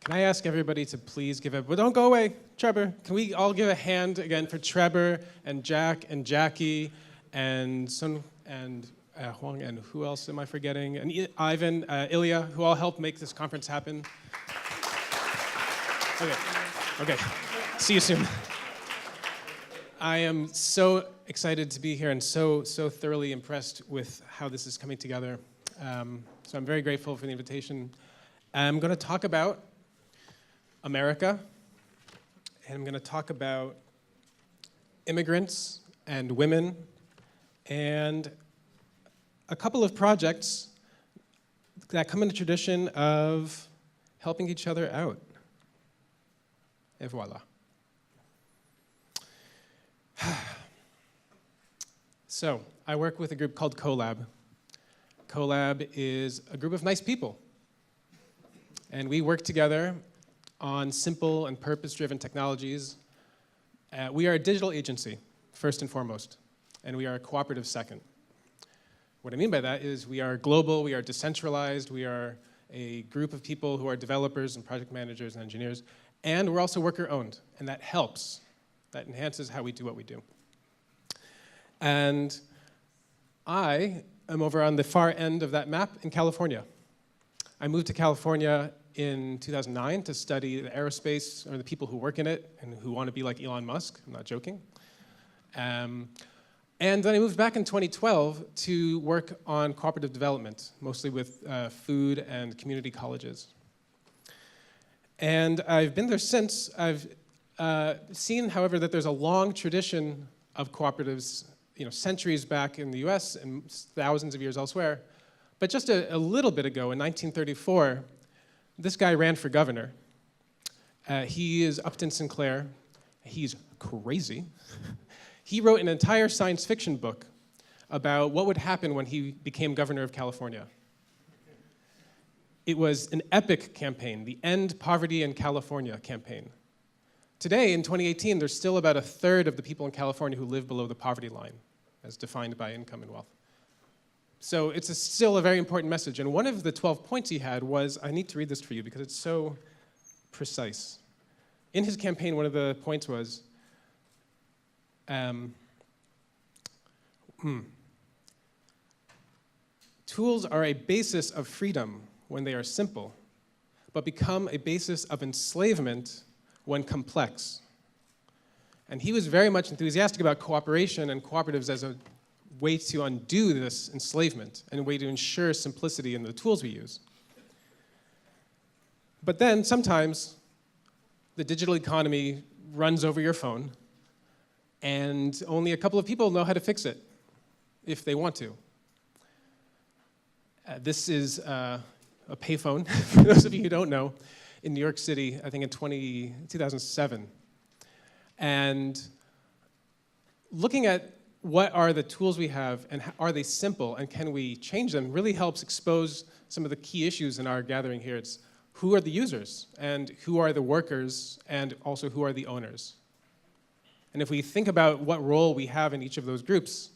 Can I ask everybody to please give a, well, don't go away, Trevor. Can we all give a hand again for Trevor and Jack and Jackie and Sun and Huang, and who else am I forgetting? And Ivan, Ilya, who all helped make this conference happen. Okay. See you soon. I am so excited to be here and so thoroughly impressed with how this is coming together. So I'm very grateful for the invitation. I'm going to talk about America, and I'm going to talk about immigrants and women, and a couple of projects that come in the tradition of helping each other out. Et voila. So, I work with a group called CoLab. CoLab is a group of nice people, and we work together on simple and purpose-driven technologies. We are a digital agency, first and foremost, and we are a cooperative second. What I mean by that is we are global, we are decentralized, we are a group of people who are developers and project managers and engineers, and we're also worker-owned, and that helps. That enhances how we do what we do. And I am over on the far end of that map in California. I moved to California in 2009 to study the aerospace, or the people who work in it and who want to be like Elon Musk. I'm not joking. And then I moved back in 2012 to work on cooperative development, mostly with food and community colleges. And I've been there since. I've seen, however, that there's a long tradition of cooperatives, centuries back in the US and thousands of years elsewhere. But just a little bit ago, in 1934, this guy ran for governor. He is Upton Sinclair. He's crazy. He wrote an entire science fiction book about what would happen when he became governor of California. It was an epic campaign, the End Poverty in California campaign. Today, in 2018, there's still about a third of the people in California who live below the poverty line, as defined by income and wealth. So it's still a very important message. And one of the 12 points he had was, I need to read this for you because it's so precise. In his campaign, one of the points was, tools are a basis of freedom when they are simple, but become a basis of enslavement when complex. And he was very much enthusiastic about cooperation and cooperatives as a way to undo this enslavement and a way to ensure simplicity in the tools we use. But then sometimes the digital economy runs over your phone and only a couple of people know how to fix it if they want to. This is a payphone, for those of you who don't know, in New York City, I think in 2007. And looking at what are the tools we have, and are they simple, and can we change them, really helps expose some of the key issues in our gathering here. It's who are the users, and who are the workers, and also who are the owners. And if we think about what role we have in each of those groups,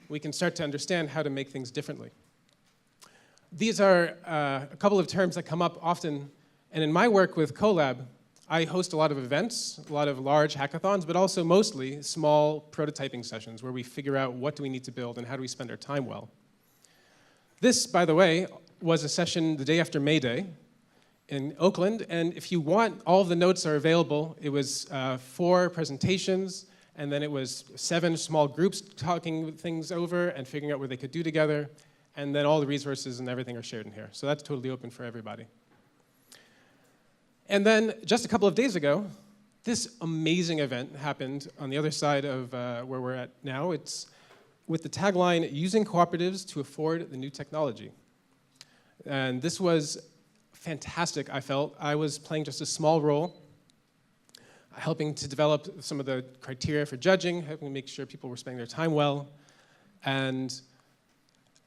we can start to understand how to make things differently. These are a couple of terms that come up often, and in my work with CoLab, I host a lot of events, a lot of large hackathons, but also mostly small prototyping sessions where we figure out what do we need to build and how do we spend our time well. This, by the way, was a session the day after May Day in Oakland, and if you want, all of the notes are available. It was 4 presentations, and then it was 7 small groups talking things over and figuring out what they could do together, and then all the resources and everything are shared in here. So that's totally open for everybody. And then just a couple of days ago, this amazing event happened on the other side of where we're at now. It's with the tagline, "Using cooperatives to afford the new technology." And this was fantastic, I felt. I was playing just a small role, helping to develop some of the criteria for judging, helping make sure people were spending their time well. And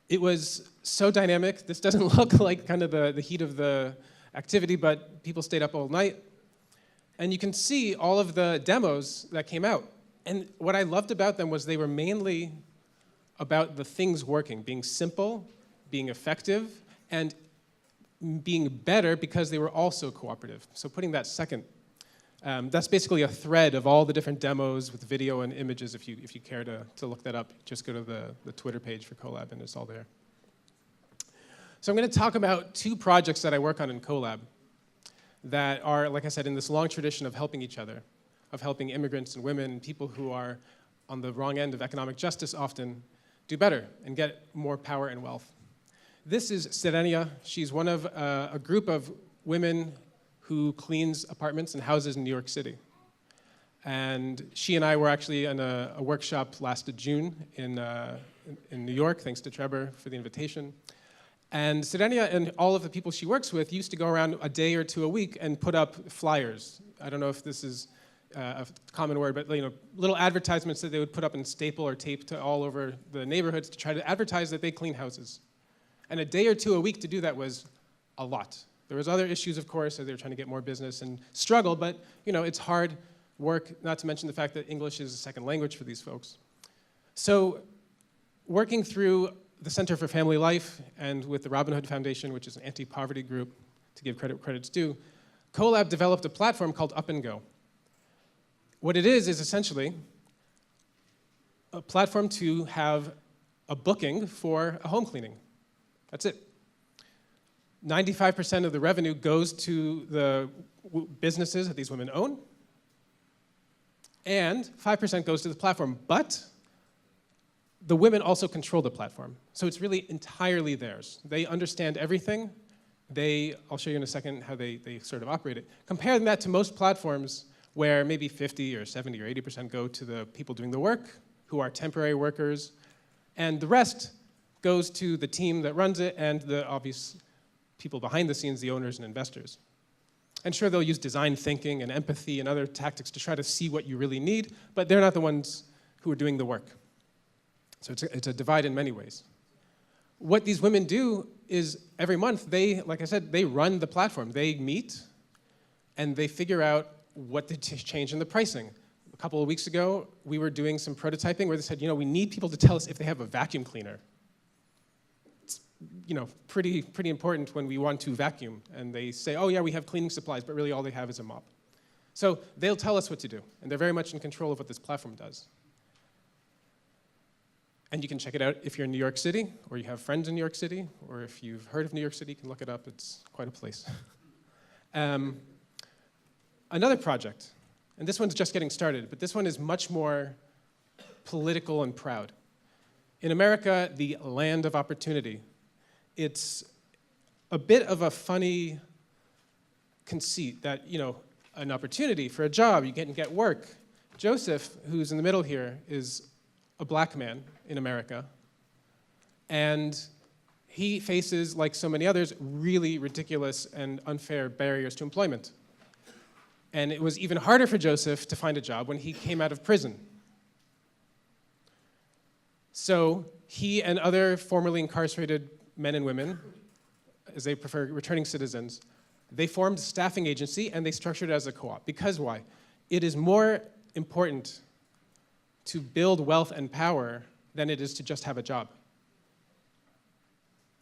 it was so dynamic. This doesn't look like kind of the heat of the activity, but people stayed up all night. And you can see all of the demos that came out. And what I loved about them was they were mainly about the things working, being simple, being effective, and being better because they were also cooperative. So putting that second, that's basically a thread of all the different demos with video and images. If you care to look that up, just go to the Twitter page for CoLab and it's all there. So I'm going to talk about 2 projects that I work on in CoLab that are, like I said, in this long tradition of helping each other, of helping immigrants and women and people who are on the wrong end of economic justice often do better and get more power and wealth. This is Serenia. She's one of a group of women who cleans apartments and houses in New York City. And she and I were actually in a workshop last June in New York, thanks to Trevor for the invitation. And Serenia and all of the people she works with used to go around a day or 2 a week and put up flyers. I don't know if this is a common word, but little advertisements that they would put up and staple or tape to all over the neighborhoods to try to advertise that they clean houses. And a day or 2 a week to do that was a lot. There was other issues, of course, as they were trying to get more business and struggle, but it's hard work, not to mention the fact that English is a second language for these folks. So working through the Center for Family Life and with the Robin Hood Foundation, which is an anti-poverty group, to give credit's due, CoLab developed a platform called Up and Go. What it is essentially a platform to have a booking for a home cleaning. That's it. 95% of the revenue goes to the businesses that these women own, and 5% goes to the platform. But the women also control the platform. So it's really entirely theirs. They understand everything. I'll show you in a second how they sort of operate it. Compare that to most platforms where maybe 50 or 70 or 80% go to the people doing the work, who are temporary workers, and the rest goes to the team that runs it and the obvious people behind the scenes, the owners and investors. And sure, they'll use design thinking and empathy and other tactics to try to see what you really need, but they're not the ones who are doing the work. So it's a divide in many ways. What these women do is every month, like I said, they run the platform. They meet and they figure out what to change in the pricing. A couple of weeks ago, we were doing some prototyping where they said, we need people to tell us if they have a vacuum cleaner. It's pretty important when we want to vacuum. And they say, oh yeah, we have cleaning supplies, but really all they have is a mop. So they'll tell us what to do. And they're very much in control of what this platform does. And you can check it out if you're in New York City, or you have friends in New York City, or if you've heard of New York City, you can look it up. It's quite a place. Another project, and this one's just getting started, but this one is much more political and proud. In America, the land of opportunity, it's a bit of a funny conceit that, an opportunity for a job, you can get work. Joseph, who's in the middle here, is a black man in America, and he faces, like so many others, really ridiculous and unfair barriers to employment. And it was even harder for Joseph to find a job when he came out of prison. So he and other formerly incarcerated men and women, as they prefer returning citizens, they formed a staffing agency and they structured it as a co-op. Because why? It is more important to build wealth and power than it is to just have a job.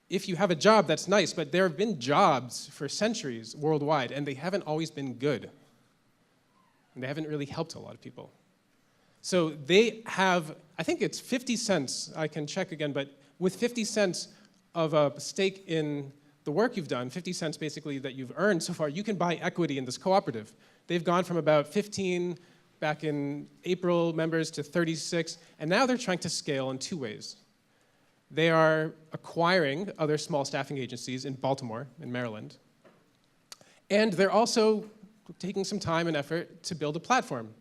If you have a job, that's nice, but there have been jobs for centuries worldwide, and they haven't always been good. And they haven't really helped a lot of people. So they have, I think it's 50 cents, I can check again, but with 50 cents of a stake in the work you've done, 50 cents basically that you've earned so far, you can buy equity in this cooperative. They've gone from about 15 back in April members to 36, and now they're trying to scale in 2 ways. They are acquiring other small staffing agencies in Baltimore, in Maryland, and they're also taking some time and effort to build a platform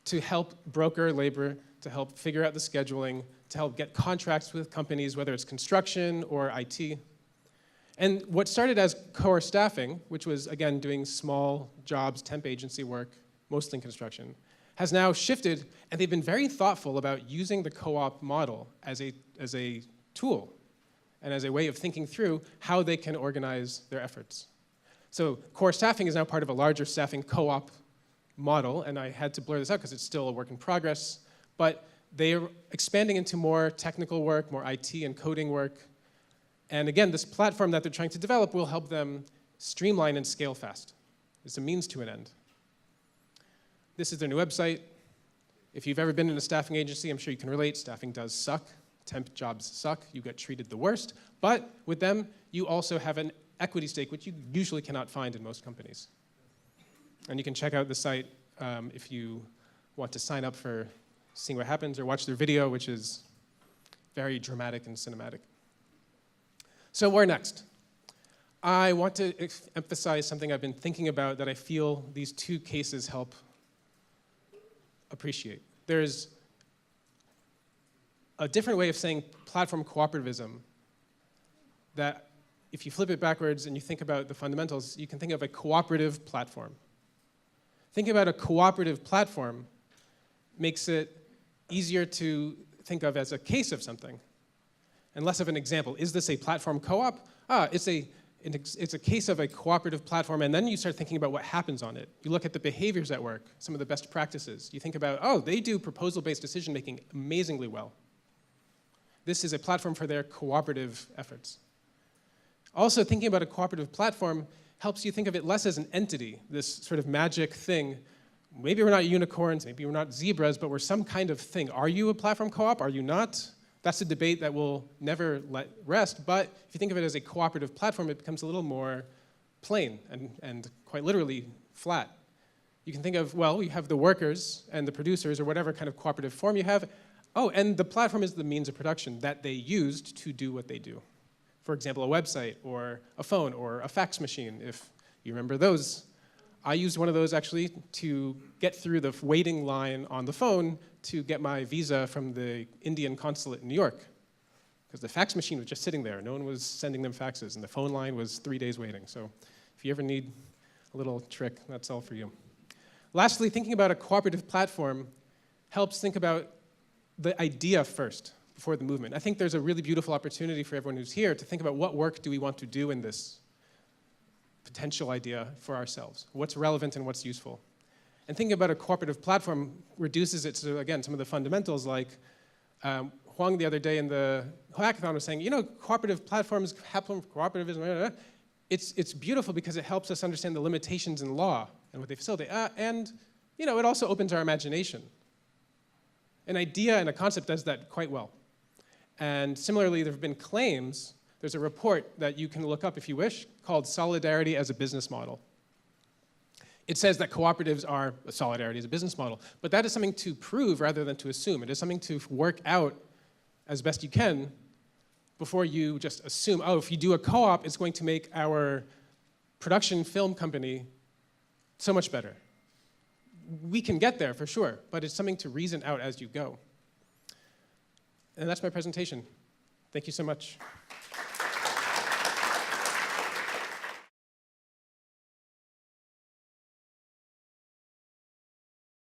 to help broker labor, to help figure out the scheduling, to help get contracts with companies, whether it's construction or IT. And what started as core staffing, which was, again, doing small jobs, temp agency work, mostly in construction, has now shifted, and they've been very thoughtful about using the co-op model as a tool and as a way of thinking through how they can organize their efforts. So core staffing is now part of a larger staffing co-op model, and I had to blur this out because it's still a work in progress, but they're expanding into more technical work, more IT and coding work, And again, this platform that they're trying to develop will help them streamline and scale fast. It's a means to an end. This is their new website. If you've ever been in a staffing agency, I'm sure you can relate. Staffing does suck. Temp jobs suck. You get treated the worst. But with them, you also have an equity stake, which you usually cannot find in most companies. And you can check out the site if you want to sign up for seeing what happens or watch their video, which is very dramatic and cinematic. So where next? I want to emphasize something I've been thinking about that I feel these two cases help appreciate. There's a different way of saying platform cooperativism that if you flip it backwards and you think about the fundamentals, you can think of a cooperative platform. Thinking about a cooperative platform makes it easier to think of as a case of something and less of an example. Is this a platform co-op? It's a case of a cooperative platform, and then you start thinking about what happens on it. You look at the behaviors at work, some of the best practices. You think about, oh, they do proposal-based decision-making amazingly well. This is a platform for their cooperative efforts. Also, thinking about a cooperative platform helps you think of it less as an entity, this sort of magic thing. Maybe we're not unicorns, maybe we're not zebras, but we're some kind of thing. Are you a platform co-op? Are you not? That's a debate that will never let rest, but if you think of it as a cooperative platform, it becomes a little more plain and quite literally flat. You can think of, well, you have the workers and the producers or whatever kind of cooperative form you have. Oh, and the platform is the means of production that they used to do what they do. For example, a website or a phone or a fax machine, if you remember those. I used one of those actually to get through the waiting line on the phone to get my visa from the Indian consulate in New York. Because the fax machine was just sitting there. No one was sending them faxes, and the phone line was 3 days waiting. So if you ever need a little trick, that's all for you. Lastly, thinking about a cooperative platform helps think about the idea first before the movement. I think there's a really beautiful opportunity for everyone who's here to think about what work do we want to do in this potential idea for ourselves. What's relevant and what's useful. And thinking about a cooperative platform reduces it to, again, some of the fundamentals like Huang the other day in the hackathon was saying, you know, cooperative platforms, cooperativism, it's beautiful because it helps us understand the limitations in law and what they facilitate. And, you know, it also opens our imagination. An idea and a concept does that quite well. And similarly, there have been claims. There's a report that you can look up if you wish called Solidarity as a Business Model. It says that cooperatives are solidarity as a business model, but that is something to prove rather than to assume. It is something to work out as best you can before you just assume, oh, if you do a co-op, it's going to make our production film company so much better. We can get there for sure, but it's something to reason out as you go. And that's my presentation. Thank you so much.